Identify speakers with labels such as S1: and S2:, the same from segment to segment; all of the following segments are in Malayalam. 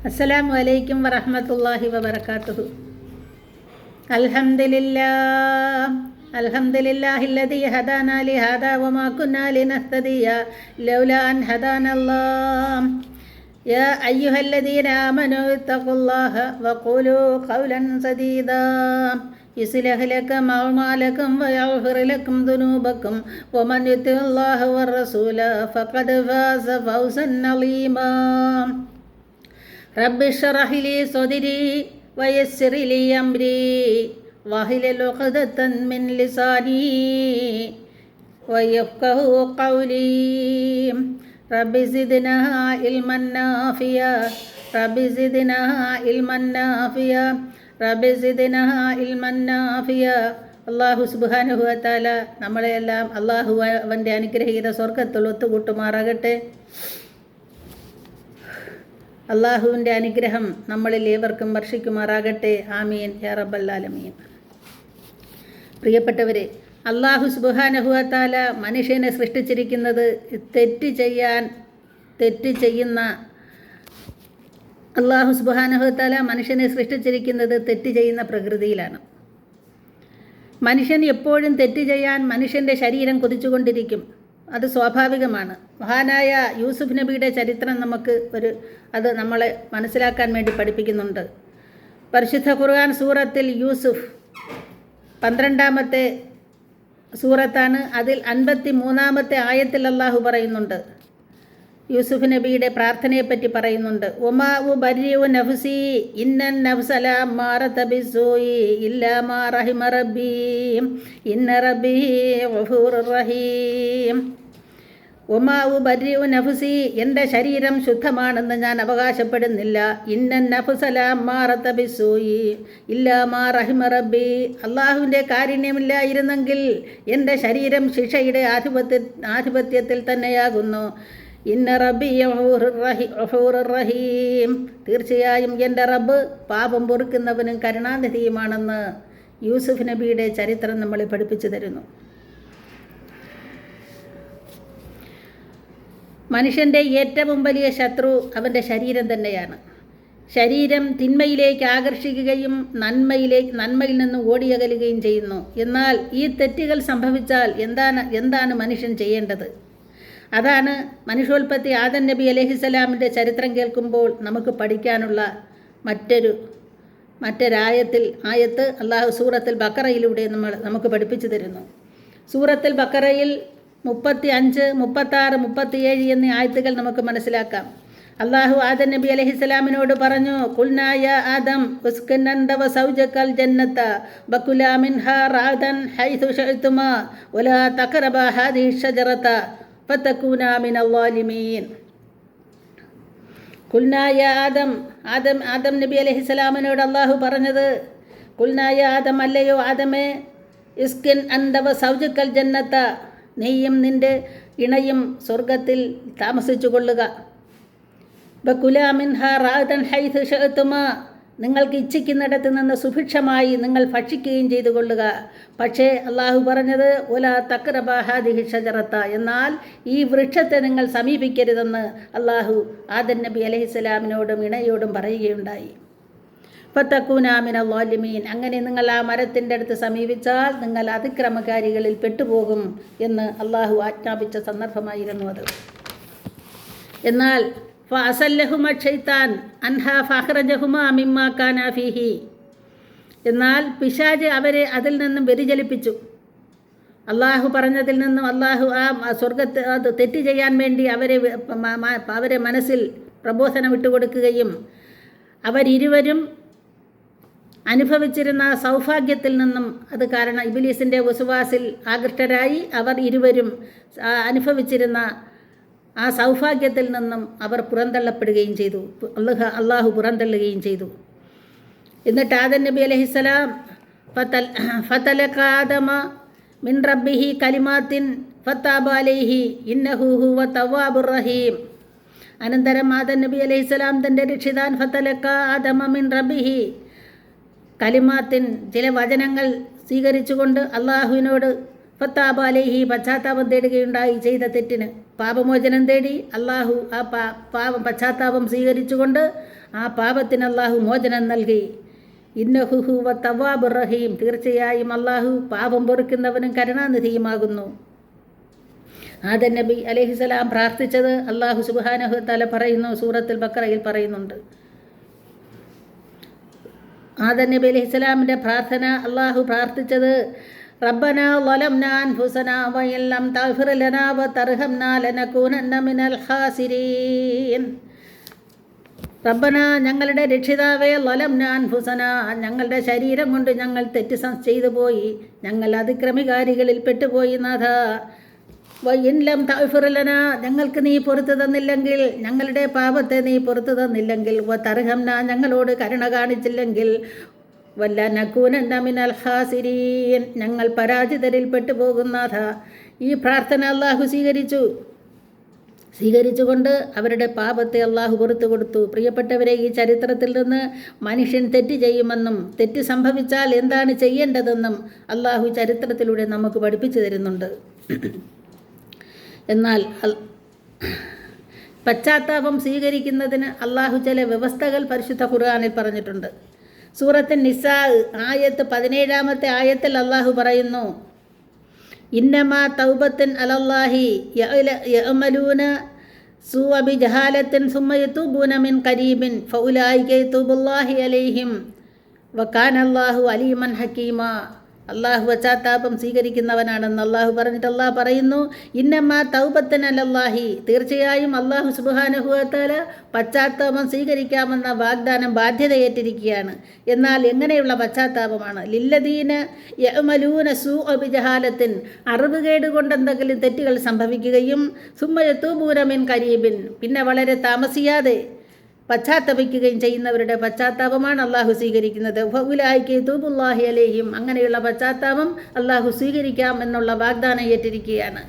S1: അസ്സലാമു അലൈക്കും വറഹ്മത്തുള്ളാഹി വബറകാതുഹു. അൽഹംദുലില്ലാഹില്ലദീ ഹദാനാ ലിഹാദാ വമാ കുന്നാ ലിനഹ്തദിയ ലൗലാ അൻ ഹദാനല്ലാഹ്. യാ അയ്യുഹല്ലദീന ആമനൂ ഇത്തഖുല്ലാഹ വഖൂലൂ ഖൗലൻ സദീദാ യുസ്ലിഹ് ലക്കും അഅ്മാലക്കും വയഗ്ഫിർ ലക്കും ദുനൂബക്കും വമൻ യുതിഇല്ലാഹ വറസൂല ഫഖദ് ഫാസ ഫൗസൻ അളീമാ. റബ്ബി ഇശ്റഹ് ലി സദ്രി വയസ്സിർ ലി അംരി വഹ്ലുൽ ഉഖ്ദതൻ മിൻ ലിസാനി വയഫ്ഖഹു ഖൗലി. റബ്ബി സിദ്നാ ഇൽമൻ നാഫിയ റബ്ബി സിദ്നാ ഇൽമൻ നാഫിയ റബ്ബി സിദ്നാ ഇൽമൻ നാഫിയ. അല്ലാഹു സുബ്ഹാനഹു വ തആല നമ്മളെല്ലാം അല്ലാഹു അവൻ്റെ അനുഗ്രഹീത സ്വർഗ്ഗത്തിൽ ഒത്തുകൂട്ടുമാറാകട്ടെ. അള്ളാഹുവിൻ്റെ അനുഗ്രഹം നമ്മളിൽ ഏവർക്കും വർഷിക്കുമാറാകട്ടെ. ആമീൻ യാ റബ്ബൽ ആലമീൻ. പ്രിയപ്പെട്ടവരെ, അള്ളാഹു സുബ്ഹാനഹു വ തആല മനുഷ്യനെ സൃഷ്ടിച്ചിരിക്കുന്നത് തെറ്റ് ചെയ്യുന്ന അള്ളാഹു സുബ്ഹാനഹു വ തആല മനുഷ്യനെ സൃഷ്ടിച്ചിരിക്കുന്നത് തെറ്റ് ചെയ്യുന്ന പ്രകൃതിയിലാണ്. മനുഷ്യൻ എപ്പോഴും തെറ്റ് ചെയ്യാൻ മനുഷ്യൻ്റെ ശരീരം കൊതിച്ചുകൊണ്ടിരിക്കും. അത് സ്വാഭാവികമാണ്. മഹാനായ യൂസുഫ് നബിയുടെ ചരിത്രം അത് നമ്മളെ മനസ്സിലാക്കാൻ വേണ്ടി പഠിപ്പിക്കുന്നുണ്ട്. പരിശുദ്ധ ഖുർആൻ സൂറത്തിൽ യൂസുഫ് 12-ാമത്തെ സൂറത്താണ്. അതിൽ 53-ാമത്തെ ആയത്തിൽ അല്ലാഹു പറയുന്നുണ്ട്, യൂസുഫ് നബിയുടെ പ്രാർത്ഥനയെപ്പറ്റി പറയുന്നുണ്ട്. ഒമാ ഉബരിഉ നഫ്സി ഇന്നൻ നഫ്സ ലഅമ്മാറത ബിസ്സൂഇ ഇല്ലാ മാ റഹിമ റബ്ബി ഇന്ന റബ്ബി ഗഫൂറുർ റഹീം. ഒമാ ഉബരിഉ നഫ്സി, എൻ്റെ ശരീരം ശുദ്ധമാണെന്ന് ഞാൻ അവകാശപ്പെടുന്നില്ല. ഇന്നൻ നഫ്സ ലഅമ്മാറത ബിസ്സൂഇ ഇല്ലാ മാ റഹിമ റബ്ബി, അള്ളാഹുവിൻ്റെ കാരുണ്യമില്ലായിരുന്നെങ്കിൽ എൻ്റെ ശരീരം ശിക്ഷയുടെ ആധിപത്യത്തിൽ തന്നെയാകുന്നു. ഇന്ന റബ്ബി ഗഫൂറുർ റഹീം, തീർച്ചയായും എൻ്റെ റബ്ബ് പാപം പൊറുക്കുന്നവനും കരുണാനിധിയുമാണെന്ന് യൂസുഫ് നബിയുടെ ചരിത്രം നമ്മളെ പഠിപ്പിച്ചു തരുന്നു. മനുഷ്യൻ്റെ ഏറ്റവും വലിയ ശത്രു അവൻ്റെ ശരീരം തന്നെയാണ്. ശരീരം തിന്മയിലേക്ക് ആകർഷിക്കുകയും നന്മയിൽ നിന്ന് ഓടിയകലുകയും ചെയ്യുന്നു. എന്നാൽ ഈ തെറ്റുകൾ സംഭവിച്ചാൽ എന്താണ് മനുഷ്യൻ ചെയ്യേണ്ടത്? അതാണ് മനുഷ്യോൽപ്പത്തി ആദം നബി അലൈഹിസ്സലാമിൻ്റെ ചരിത്രം കേൾക്കുമ്പോൾ നമുക്ക് പഠിക്കാനുള്ള ആയത്ത് അള്ളാഹു സൂറത്തുൽ ബഖറയിലൂടെ നമുക്ക് പഠിപ്പിച്ചു തരുന്നു. സൂറത്തുൽ ബഖറയിൽ 35, 36, 37 എന്നീ ആയത്തുകൾ നമുക്ക് മനസ്സിലാക്കാം. അള്ളാഹു ആദം നബി അലൈഹിസ്സലാമിനോട് പറഞ്ഞു, ഖുൽനാ യാ ആദം ഉസ്കുൻ അൻത വസൗജകൽ ജന്നത വകുലാ മിൻഹാ റഗദൻ ഹൈതു ശഅ്തുമാ വലാ തഖറബാ ഹാദിഹി ഷജറത ഫതകൂനാ മിനൽ ളാലിമീൻ. ഖുൽനാ യാ ആദം നബി അലൈഹിസ്സലാമിനോട് അള്ളാഹു പറഞ്ഞത്, ഖുൽനാ യാ ആദം, അല്ലയോ ആദമേ, ഉസ്കുൻ അൻത വസൗജകൽ ജന്നത, നീയും നിൻ്റെ ഇണയും സ്വർഗത്തിൽ താമസിച്ചു കൊള്ളുക. വകുലാ മിൻഹാ റഗദൻ ഹൈതു ശഅ്തുമാ, നിങ്ങൾക്ക് ഇച്ഛിക്കുന്നിടത്ത് നിന്ന് സുഭിക്ഷമായി നിങ്ങൾ ഭക്ഷിക്കുകയും ചെയ്തു കൊള്ളുക. പക്ഷേ അള്ളാഹു പറഞ്ഞത് വലാ തഖ്റബാ ഹാദിഹി ഷജറത, എന്നാൽ ഈ വൃക്ഷത്തെ നിങ്ങൾ സമീപിക്കരുതെന്ന് അള്ളാഹു ആദം നബി അലൈഹിസ്സലാമിനോടും ഇണയോടും പറയുകയുണ്ടായി. ഫതകൂനാ മിനൽ ളാലിമീൻ, അങ്ങനെ നിങ്ങൾ ആ മരത്തിൻ്റെ അടുത്ത് സമീപിച്ചാൽ നിങ്ങൾ അതിക്രമകാരികളിൽ പെട്ടുപോകും എന്ന് അള്ളാഹു ആജ്ഞാപിച്ച സന്ദർഭമായിരുന്നു അത്. എന്നാൽ ഫഅസല്ലഹുമ ശൈത്താൻ അൻഹാ ഫഅഖ്റജഹുമാ മിമ്മാ കാനാ ഫീഹി, എന്നാൽ പിശാച് അവരെ അതിൽ നിന്നും വ്യതിചലിപ്പിച്ചു. അള്ളാഹു പറഞ്ഞതിൽ നിന്നും അള്ളാഹു അത് തെറ്റ് ചെയ്യാൻ വേണ്ടി അവരെ മനസ്സിൽ പ്രബോധനം ഇട്ടുകൊടുക്കുകയും അവരിരുവരും അനുഭവിച്ചിരുന്ന സൗഭാഗ്യത്തിൽ നിന്നും, അത് കാരണം ഇബ്ലീസിൻ്റെ വസ്വാസിൽ ആകൃഷ്ടരായി അവർ ഇരുവരും അനുഭവിച്ചിരുന്ന ആ സൗഭാഗ്യത്തിൽ നിന്നും അവർ പുറന്തള്ളപ്പെടുകയും ചെയ്തു. അള്ളാഹു പുറന്തള്ളുകയും ചെയ്തു. എന്നിട്ട് ആദം നബി അലൈഹിസ്സലാം ഫതലഖ ആദമ മിൻ റബ്ബിഹി കലിമാത്തിൻ ഫതാബ അലൈഹി ഇന്നഹു ഹുവ തവ്വാബുർ റഹീം. അനന്തരം ആദം നബി അലൈഹിസ്സലാം തൻ്റെ രക്ഷിതാൻ ഫതലഖ ആദമ മിൻ റബ്ബിഹി കലിമാത്തിൻ, ചില വചനങ്ങൾ സ്വീകരിച്ചുകൊണ്ട് അള്ളാഹുവിനോട് ഫത്താബ അലൈഹി, പശ്ചാത്താപം തേടുകയുണ്ടായി. ചെയ്ത തെറ്റിന് പാപമോചനം തേടി അള്ളാഹു ആ പശ്ചാത്താപം സ്വീകരിച്ചുകൊണ്ട് ആ പാപത്തിന് അള്ളാഹു മോചനം നൽകി. ഇന്നഹു ഹുവ തവ്വാബുർ റഹീം, തീർച്ചയായും അള്ളാഹു പാപം പൊറുക്കുന്നവനും കരുണാനിധിയുമാകുന്നു. ആദം നബി അലൈഹിസ്സലാം പ്രാർത്ഥിച്ചത് അള്ളാഹു സുബ്ഹാനഹു വതആല പറയുന്നു, സൂറത്തുൽ ബഖറയിൽ പറയുന്നുണ്ട്. ആദം നബി അലൈഹിസ്സലാമിൻ്റെ പ്രാർത്ഥന അള്ളാഹു പ്രാർത്ഥിച്ചത് റബ്ബനാ ളലംനാ അൻഫുസനാ വഇൻ ലം തഗ്ഫിർ ലനാ വതർഹംനാ ലനകൂനന്ന മിനൽ ഖാസിരീൻ. റബ്ബന, ഞങ്ങളുടെ രക്ഷിതാവേ, ളലംനാ അൻഫുസനാ, ഞങ്ങളുടെ ശരീരം കൊണ്ട് ഞങ്ങൾ തെറ്റ് ചെയ്തു പോയി, ഞങ്ങൾ അതിക്രമികാരികളിൽ പെട്ടുപോയി നാഥ. വഇൻ ലം തഗ്ഫിർ ലനാ, ഞങ്ങൾക്ക് നീ പുറത്തു തന്നില്ലെങ്കിൽ, ഞങ്ങളുടെ പാപത്തെ നീ പുറത്തു തന്നില്ലെങ്കിൽ, വതർഹംനാ, ഞങ്ങളോട് കരുണ കാണിച്ചില്ലെങ്കിൽ, വലനകൂനന്ന മിനൽ ഖാസിരീൻ, ഞങ്ങൾ പരാജിതരിൽ പെട്ടുപോകും നാഥ. ഈ പ്രാർത്ഥന അള്ളാഹു സ്വീകരിച്ചുകൊണ്ട് അവരുടെ പാപത്തെ അള്ളാഹു പുറത്തു കൊടുത്തു. പ്രിയപ്പെട്ടവരെ, ഈ ചരിത്രത്തിൽ നിന്ന് മനുഷ്യൻ തെറ്റ് ചെയ്യുമെന്നും തെറ്റ് സംഭവിച്ചാൽ എന്താണ് ചെയ്യേണ്ടതെന്നും അള്ളാഹു ചരിത്രത്തിലൂടെ നമുക്ക് പഠിപ്പിച്ചു തരുന്നുണ്ട്. എന്നാൽ പശ്ചാത്താപം സ്വീകരിക്കുന്നതിന് അള്ളാഹു ചില വ്യവസ്ഥകൾ പരിശുദ്ധ ഖുർആനിൽ പറഞ്ഞിട്ടുണ്ട്. സൂറത്തുൻ നിസാ ആയത്ത് 17-ാമത്തെ ആയത്തിൽ അള്ളാഹു പറയുന്നു, ഇന്നമാ തൗബത്തുൻ അലല്ലാഹി യഅമലൂന സൂഅ ബിജഹാലത്തിൻ സുമ്മ യതൂബൂന മിൻ ഖരീബിൻ ഫഉലൈക യതൂബുല്ലാഹി അലൈഹിം വകാനല്ലാഹു അലീമൻ ഹകീമാ. അള്ളാഹു പശ്ചാത്താപം സ്വീകരിക്കുന്നവനാണെന്ന് അള്ളാഹു പറഞ്ഞിട്ട് അള്ളാഹു പറയുന്നു, ഇന്നമാ തൗബത്തുൻ അലല്ലാഹി, തീർച്ചയായും അള്ളാഹു സുബ്ഹാനഹു വതആല പശ്ചാത്താപം സ്വീകരിക്കാമെന്ന വാഗ്ദാനം ബാധ്യതയേറ്റിരിക്കുകയാണ്. എന്നാൽ എങ്ങനെയുള്ള പശ്ചാത്താപമാണ്? ലില്ലദീന യഅമലൂന സൂഅ ബിജഹാലത്തിൻ, അറിവുകേട് കൊണ്ട് എന്തെങ്കിലും തെറ്റുകൾ സംഭവിക്കുകയും, സുമ്മ യതൂബൂന മിൻ ഖരീബിൻ, പിന്നെ വളരെ താമസിയാതെ പശ്ചാത്തപിക്കുകയും ചെയ്യുന്നവരുടെ പശ്ചാത്താപമാണ് അള്ളാഹു സ്വീകരിക്കുന്നത്. ഫഉലൈക യതൂബുല്ലാഹി അലൈഹിം, അങ്ങനെയുള്ള പശ്ചാത്താപം അള്ളാഹു സ്വീകരിക്കാം എന്നുള്ള വാഗ്ദാനം ഏറ്റിരിക്കുകയാണ്.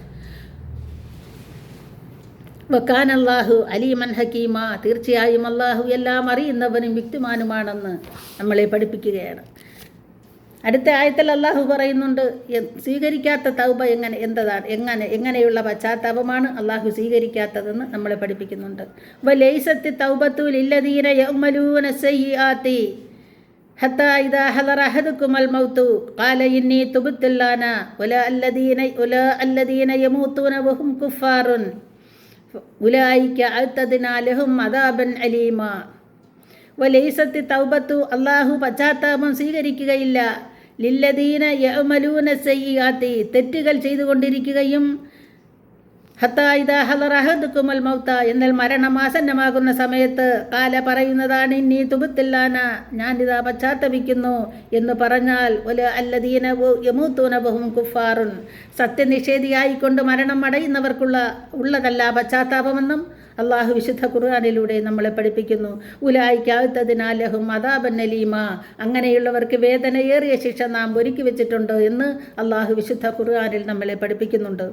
S1: വകാനല്ലാഹു അലീമൻ ഹകീമാ, തീർച്ചയായും അള്ളാഹു എല്ലാം അറിയുന്നവനും യുക്തിമാനുമാണെന്ന് നമ്മളെ പഠിപ്പിക്കുകയാണ്. അടുത്ത ആയത്തിൽ അള്ളാഹു പറയുന്നുണ്ട്, സ്വീകരിക്കാത്ത തൗബ എങ്ങനെയുള്ള പശ്ചാത്താപമാണ് അള്ളാഹു സ്വീകരിക്കാത്തതെന്ന് നമ്മളെ പഠിപ്പിക്കുന്നുണ്ട്. വലൈസത്തി തൗബത്തു ലില്ലദീന യഅമലൂന സയ്യിആതി ഹത്താ ഇദാ ഹദറ അഹദുകുമൽ മൗതു ഖാല ഇന്നി തുബ്തു അൽആന വലാ അല്ലദീന യമൂതൂന വഹും കുഫാറുൻ ഉലൈക അഅ്തദ്നാ ലഹും അദാബൻ അലീമാ. വലൈസത്തി തൗബത്തു, അള്ളാഹു പശ്ചാത്താപം സ്വീകരിക്കുകയില്ല, ലില്ലദീന യഅമലൂന സയ്യിആതി, തെറ്റുകൾ ചെയ്തുകൊണ്ടിരിക്കുകയും, ഹത്താ ഇദാ ഹദറ അഹദുകുമൽ മൗത, എന്നാൽ മരണമാസന്നമാകുന്ന സമയത്ത്, കാല പറയുന്നതാണ്, ഇന്നി തുബ്തു അൽആന, ഞാനിതാ പശ്ചാത്തപിക്കുന്നു എന്ന് പറഞ്ഞാൽ, വലാ അല്ലദീന യമൂതൂന വഹും കുഫാറുൻ, സത്യനിഷേധിയായിക്കൊണ്ട് മരണം ഉള്ളതല്ല പശ്ചാത്താപമെന്നും അള്ളാഹു വിശുദ്ധ ഖുർആനിലൂടെ നമ്മളെ പഠിപ്പിക്കുന്നു. ഉലൈക അഅ്തദ്നാ ലഹും അദാബൻ അലീമാ, അങ്ങനെയുള്ളവർക്ക് വേദനയേറിയ ശിക്ഷ നാം ഒരുക്കി വെച്ചിട്ടുണ്ട് എന്ന് അള്ളാഹു വിശുദ്ധ ഖുർആനിൽ നമ്മളെ പഠിപ്പിക്കുന്നുണ്ട്.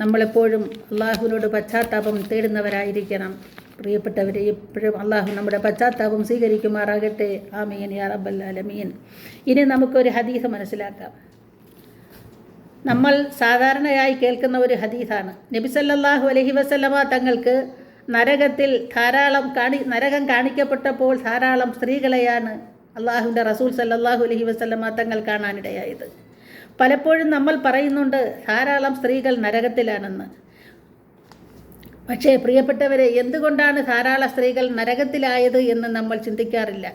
S1: നമ്മളെപ്പോഴും അള്ളാഹുവിനോട് പശ്ചാത്താപം തേടുന്നവരായിരിക്കണം. പ്രിയപ്പെട്ടവരെ, എപ്പോഴും അള്ളാഹു നമ്മുടെ പശ്ചാത്താപം സ്വീകരിക്കുമാറാകട്ടെ. ആമീൻ യാ റബ്ബൽ ആലമീൻ. ഇനി നമുക്കൊരു ഹദീസ് മനസ്സിലാക്കാം. നമ്മൾ സാധാരണയായി കേൾക്കുന്ന ഒരു ഹദീസാണ്. നബി സല്ലല്ലാഹു അലൈഹി വസല്ലമ തങ്ങൾക്ക് നരകം കാണിക്കപ്പെട്ടപ്പോൾ ധാരാളം സ്ത്രീകളെയാണ് അള്ളാഹുവിൻ്റെ റസൂൽ സല്ലല്ലാഹു അലൈഹി വസല്ലമ തങ്ങൾ കാണാനിടയായത്. പലപ്പോഴും നമ്മൾ പറയുന്നുണ്ട് ധാരാളം സ്ത്രീകൾ നരകത്തിലാണെന്ന്. പക്ഷേ പ്രിയപ്പെട്ടവരെ, എന്തുകൊണ്ടാണ് ധാരാളം സ്ത്രീകൾ നരകത്തിലായത് എന്ന് നമ്മൾ ചിന്തിക്കാറില്ല.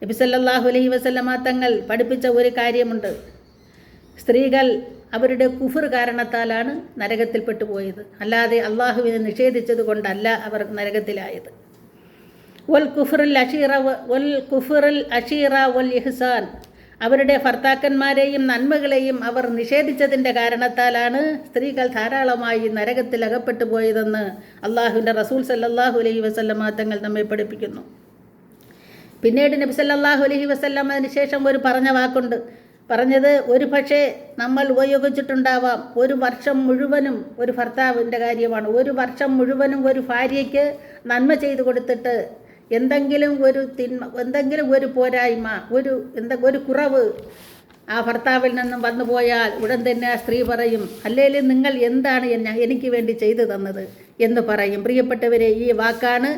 S1: നബി സല്ലല്ലാഹു അലൈഹി വസല്ലമ തങ്ങൾ പഠിപ്പിച്ച ഒരു കാര്യമുണ്ട്. സ്ത്രീകൾ അവരുടെ കുഫർ കാരണത്താലാണ് നരകത്തിൽപ്പെട്ടു പോയത്, അല്ലാതെ അള്ളാഹുവിനെ നിഷേധിച്ചത് കൊണ്ടല്ല അവർ നരകത്തിലായത്. വൽ കുഫറുൽ അഷീറ വൽ ഇഹ്സാൻ, അവരുടെ ഭർത്താക്കന്മാരെയും നന്മകളെയും അവർ നിഷേധിച്ചതിൻ്റെ കാരണത്താലാണ് സ്ത്രീകൾ ധാരാളമായി നരകത്തിൽ അകപ്പെട്ടു പോയതെന്ന് അള്ളാഹുവിൻ്റെ റസൂൽ സല്ലല്ലാഹു അലൈഹി വസല്ലമ തങ്ങൾ നമ്മെ പഠിപ്പിക്കുന്നു. പിന്നീട് നബി സല്ലല്ലാഹു അലൈഹി വസല്ലം അതിനുശേഷം ഒരു പറഞ്ഞത് ഒരു പക്ഷേ നമ്മൾ ഉപയോഗിച്ചിട്ടുണ്ടാവാം. ഒരു വർഷം മുഴുവനും ഒരു ഭർത്താവിൻ്റെ കാര്യമാണ്. ഒരു വർഷം മുഴുവനും ഒരു ഭാര്യയ്ക്ക് നന്മ ചെയ്തു കൊടുത്തിട്ട് എന്തെങ്കിലും ഒരു പോരായ്മ, ഒരു കുറവ് ആ ഭർത്താവിൽ നിന്നും വന്നു പോയാൽ ഉടൻ തന്നെ ആ സ്ത്രീ പറയും, അല്ലേലും നിങ്ങൾ എന്താണ് എനിക്ക് വേണ്ടി ചെയ്തു തന്നത്? എന്ന് പറയും. പ്രിയപ്പെട്ടവരെ, ഈ വാക്കാണ്,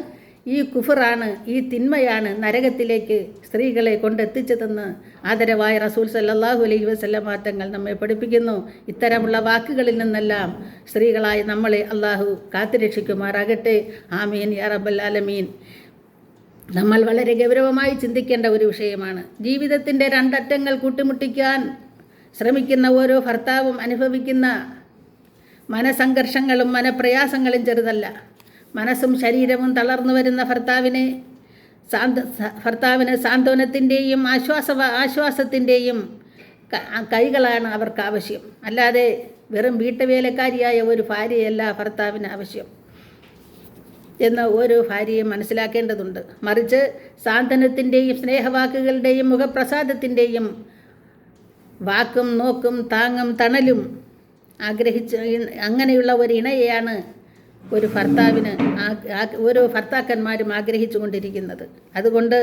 S1: ഈ കുഫറാണ്, ഈ തിന്മയാണ് നരകത്തിലേക്ക് സ്ത്രീകളെ കൊണ്ടെത്തിച്ചതെന്ന് ആദരവായ റസൂൽ സല്ലല്ലാഹു അലൈഹി വസല്ലം തങ്ങൾ നമ്മെ പഠിപ്പിക്കുന്നു. ഇത്തരമുള്ള വാക്കുകളിൽ നിന്നെല്ലാം സ്ത്രീകളായി നമ്മളെ അള്ളാഹു കാത്തുരക്ഷിക്കുമാറാകട്ടെ. ആമീൻ യാ റബ്ബൽ ആലമീൻ. നമ്മൾ വളരെ ഗൗരവമായി ചിന്തിക്കേണ്ട ഒരു വിഷയമാണ്. ജീവിതത്തിൻ്റെ രണ്ടറ്റങ്ങൾ കൂട്ടിമുട്ടിക്കാൻ ശ്രമിക്കുന്ന ഓരോ ഭർത്താവും അനുഭവിക്കുന്ന മനസംഘർഷങ്ങളും മനപ്രയാസങ്ങളും ചെറുതല്ല. മനസ്സും ശരീരവും തളർന്നു വരുന്ന ഭർത്താവിന് സാന്ത്വനത്തിൻ്റെയും ആശ്വാസത്തിൻ്റെയും കൈകളാണ് അവർക്ക് ആവശ്യം. അല്ലാതെ വെറും വീട്ടുവേലക്കാരിയായ ഒരു ഭാര്യയല്ല ഭർത്താവിന് ആവശ്യം എന്ന് ഓരോ ഭാര്യയും മനസ്സിലാക്കേണ്ടതുണ്ട്. മറിച്ച് സാന്ത്വനത്തിൻ്റെയും സ്നേഹവാക്കുകളുടെയും മുഖപ്രസാദത്തിൻ്റെയും വാക്കും നോക്കും താങ്ങും തണലും അങ്ങനെയുള്ള ഒരു ഇണയെയാണ് ഓരോ ഭർത്താക്കന്മാരും ആഗ്രഹിച്ചു കൊണ്ടിരിക്കുന്നത്. അതുകൊണ്ട്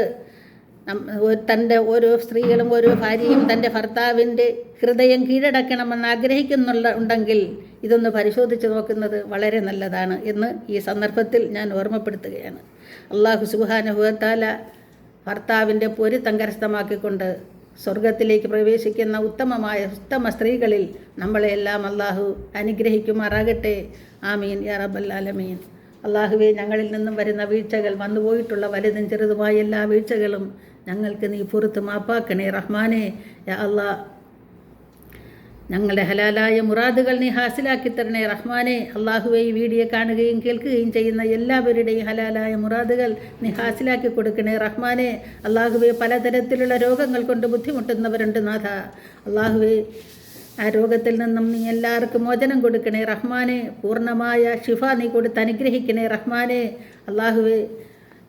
S1: തൻ്റെ ഓരോ സ്ത്രീകളും ഓരോ ഭാര്യയും തൻ്റെ ഭർത്താവിൻ്റെ ഹൃദയം കീഴടക്കണമെന്ന് ഉണ്ടെങ്കിൽ ഇതൊന്ന് പരിശോധിച്ച് നോക്കുന്നത് വളരെ നല്ലതാണ് എന്ന് ഈ സന്ദർഭത്തിൽ ഞാൻ ഓർമ്മപ്പെടുത്തുകയാണ്. അല്ലാഹു സുബ്ഹാനഹു വ തആല ഭർത്താവിൻ്റെ പൊരുത്തം കരസ്ഥമാക്കിക്കൊണ്ട് സ്വർഗത്തിലേക്ക് പ്രവേശിക്കുന്ന ഉത്തമ സ്ത്രീകളിൽ നമ്മളെല്ലാം അല്ലാഹു അനുഗ്രഹിക്കുമാറാകട്ടെ. ആമീൻ യാ റബ്ബൽ ആലമീൻ. അല്ലാഹുവേ, ഞങ്ങളിൽ നിന്നും വരുന്ന വീഴ്ചകൾ, വന്നുപോയിട്ടുള്ള വലുതും ചെറുതുമായ എല്ലാ വീഴ്ചകളും ഞങ്ങൾക്ക് നീ പുറത്ത് മാപ്പാക്കണേ റഹ്മാനെ. യാ അല്ലാഹ്, ഞങ്ങളുടെ ഹലാലായ മുറാദുകൾ നീ ഹാസിലാക്കി തരണേ റഹ്മാനെ. അല്ലാഹുവേ, ഈ വീഡിയോ കാണുകയും കേൾക്കുകയും ചെയ്യുന്ന എല്ലാവരുടെയും ഹലാലായ മുറാദുകൾ നീ ഹാസിലാക്കി കൊടുക്കണേ റഹ്മാനെ. അല്ലാഹുവേ, പലതരത്തിലുള്ള രോഗങ്ങൾ കൊണ്ട് ബുദ്ധിമുട്ടുന്നവരുണ്ട് നാഥ. അല്ലാഹുവേ, ആ രോഗത്തിൽ നിന്നും നീ എല്ലാവർക്കും മോചനം കൊടുക്കണേ റഹ്മാനെ. പൂർണ്ണമായ ഷിഫ നീ കൊടുത്ത് അനുഗ്രഹിക്കണേ റഹ്മാനെ. അല്ലാഹുവേ,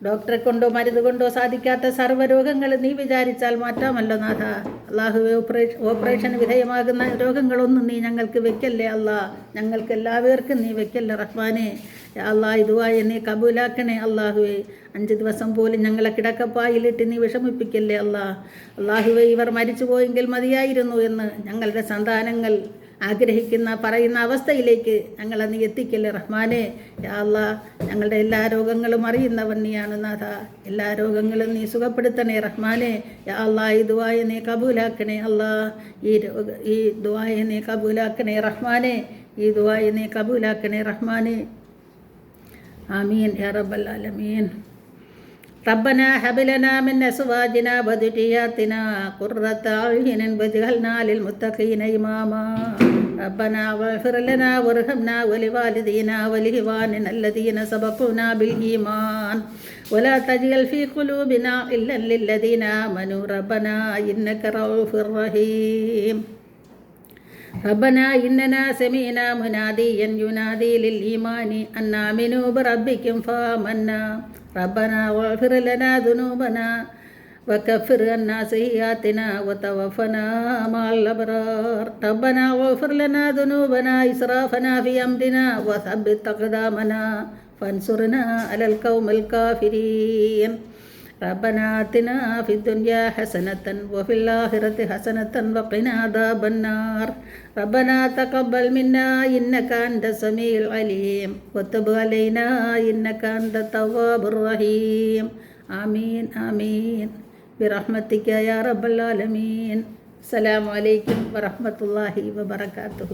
S1: ഡോക്ടറെ കൊണ്ടോ മരുന്ന് കൊണ്ടോ സാധിക്കാത്ത സർവ്വരോഗങ്ങൾ നീ വിചാരിച്ചാൽ മാറ്റാമല്ലോ നാഥ. അല്ലാഹുവേ, ഓപ്പറേഷന് വിധേയമാകുന്ന രോഗങ്ങളൊന്നും നീ ഞങ്ങൾക്ക് വെക്കല്ലേ അല്ലാ. ഞങ്ങൾക്ക് എല്ലാവർക്കും നീ വെക്കല്ലേ റഹ്മാനെ. അല്ലാ, ഇതുവായി നീ കബൂലാക്കണേ അല്ലാഹുവേ. 5 ദിവസം പോലും ഞങ്ങളെ കിടക്കപ്പായിലിട്ട് നീ വിഷമിപ്പിക്കല്ലേ അല്ലാ. അല്ലാഹുവേ, ഇവർ മരിച്ചു പോയെങ്കിൽ മതിയായിരുന്നു എന്ന് ഞങ്ങളുടെ സന്താനങ്ങൾ പറയുന്ന അവസ്ഥയിലേക്ക് ഞങ്ങളെ നീ എത്തിക്കല്ലേ റഹ്മാനെ. യാ അല്ലാ, ഞങ്ങളുടെ എല്ലാ രോഗങ്ങളും അറിയുന്നവൻ നീയാണ് നാഥ. എല്ലാ രോഗങ്ങളും നീ സുഖപ്പെടുത്തണേ റഹ്മാനെ. യാ അല്ലാ, ഈ ദുആയെ നീ കബൂലാക്കണേ അല്ലാ. ഈ ദുആയെ നീ കബൂലാക്കണേ റഹ്മാനെ. ഈ ദുആയെ നീ കബൂലാക്കണേ റഹ്മാനെ. ആമീൻ യാ റബ്ബൽ ആലമീൻ. ربنا هب لنا من أزواجنا وذرياتنا قرة أعين واجعلنا للمتقين إماما. ربنا واغفر لنا وارحمنا ولوالدينا ولإخواننا الذين سبقونا بالإيمان ولا تجعل في قلوبنا غلا للذين آمنوا ربنا إنك رؤوف رحيم. ربنا إننا سمعنا مناديا ينادي للإيمان أن آمنوا بربكم فآمنا. ربنا واغفر لنا ذنوبنا وكفر عنا سيئاتنا وتوفنا مع الأبرار. ربنا واغفر لنا ذنوبنا إسرافنا في أمرنا وثبت أقدامنا فانصرنا على القوم الكافرين. ربنا آتنا في الدنيا حسنة وفي الآخرة حسنة وقنا عذاب النار. ربنا تقبل منا إنك أنت السميع العليم وتب علينا إنك أنت التواب الرحيم. آمين آمين برحمتك يا رب العالمين. السلام عليكم ورحمة الله وبركاته.